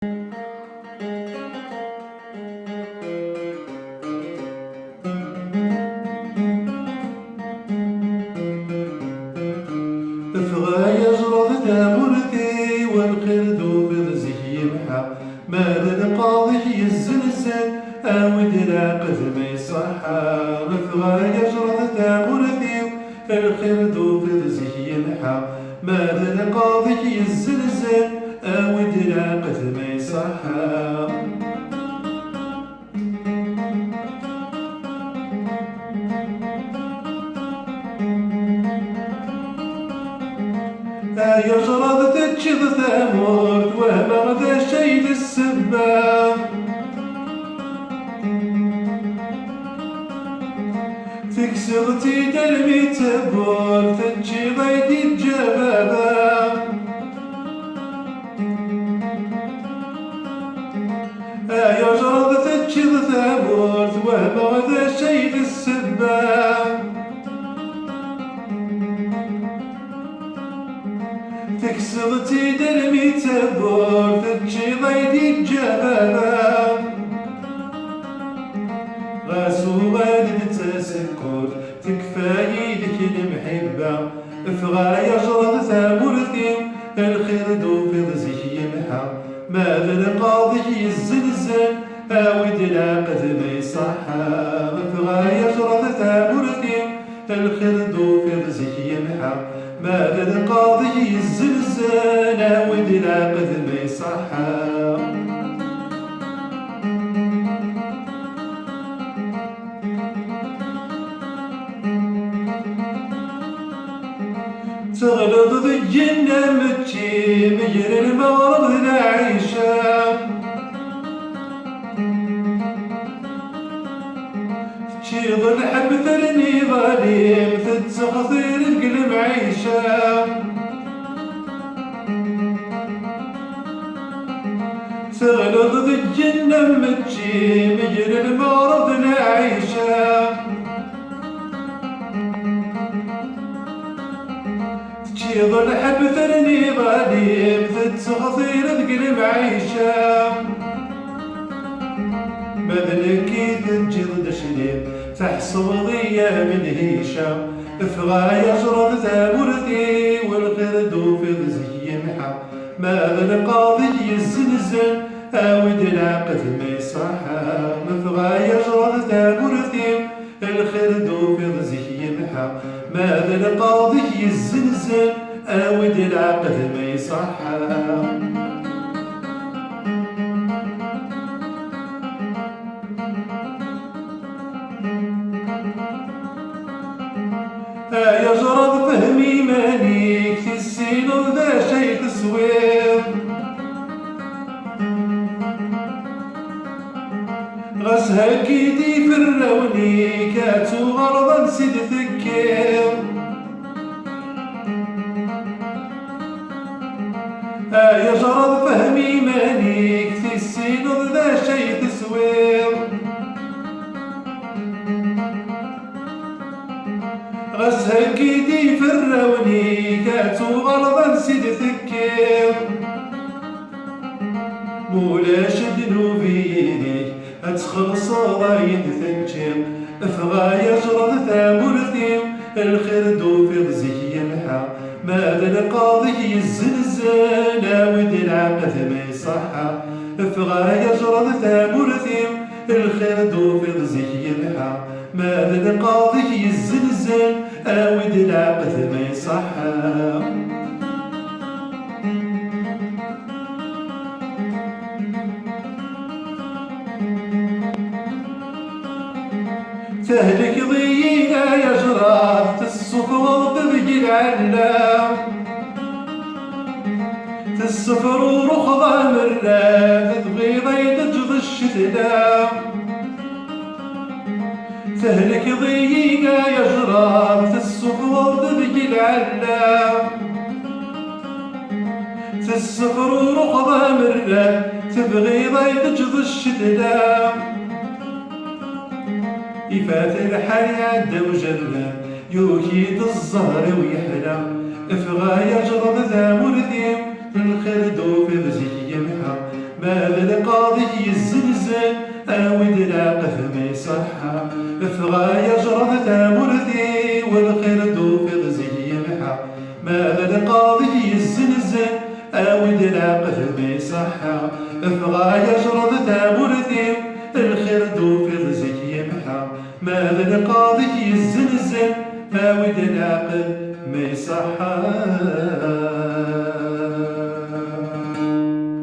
فغاية جرد تامرتي والقرد في ضزك يمحى ماذا القاضي الزلزال أود العقد ما يصحى فغاية جرد تامرتي القرد في ضزك يمحى ماذا القاضي الزلزال أود العقد ما يصحى يجرد تجد ثمود وما ذا شيء للسباب تكسر تدرمي تبور تجي ضيدي الجبابا يجرد تجد ثمود وما ذا شيء للسباب تكسر تدرمي تبور تجي ضيدي الجبابا غاسو والد تسكر تكفاي لك المحبة فغا يجرد ثامرتي الخرد في ضزك يمحى ماذا القاضي الزلزال أود العقد ما يصحى فغا يجرد ثامرتي الخرد في ضزك يمحى ماذا القاضي الزلزال أود العقد ما يصحى تغلط ضي النمتي مجرى المغرب العيشة تشيض الحب ثرني ظليم تتسخطير القلب عيشة تغلط ضي النمتي مجرى المغرب العيشة تشيض الحب ثرني ظليم تتسخطير القلب عيشة مذلكي تجد دشليم تحصل ضيا من هيشة فغا يجرد ثامرتي والقرد في ضزك يمحى ماذا القاضي الزلزال أود العقد ما يصحى فغا يجرد ثامرتي القرد في ضزك يمحى ماذا القاضي الزلزال أود العقد ما يصحى يجرد فهمي مانيك في السين ذا شيء تصوير غسها كيدي في الروني كاتو غرضا سيد ذكير يجرد فهمي مانيك في السين ذا شيء تصوير غسها كيدي في الروني كاتو غرضا سيد ذكير مولاش ذنوبي أتخلص ضايد ثنجم فغا يجرد ثامرتي الخرد في ضزك يمحى ماذا القاضي الزلزال أود العقد ما يصحى فغا يجرد ثامرتي الخرد في ضزك يمحى ماذا القاضي الزلزال أود العقد ما يصحى تهلك ضينا يجرى الصفر تبقي العلام الصفر ورخضة مرة تبغي ضيد تجض الشتلام تهلك ضينا يجرى الصفر تبقي العلام الصفر ورخضة مرة تبغي ضيد تجض الشتلام يفات الحياة وجنة يوكيد الزهر ويحلم فغا يجرد ذا مرثيم الخرد في ضزك يمحى ماذا القاضي يزنزن أود العقل ما يصحى افغى يجرد تامرتي والخير دوفض زي محا ماذا القاضي يزنزن أود العقل ما يصحى افغى يجرد تامرتي الخير دوفض زي محا ماذا القاضي يزنزن أود العقل ما يصحى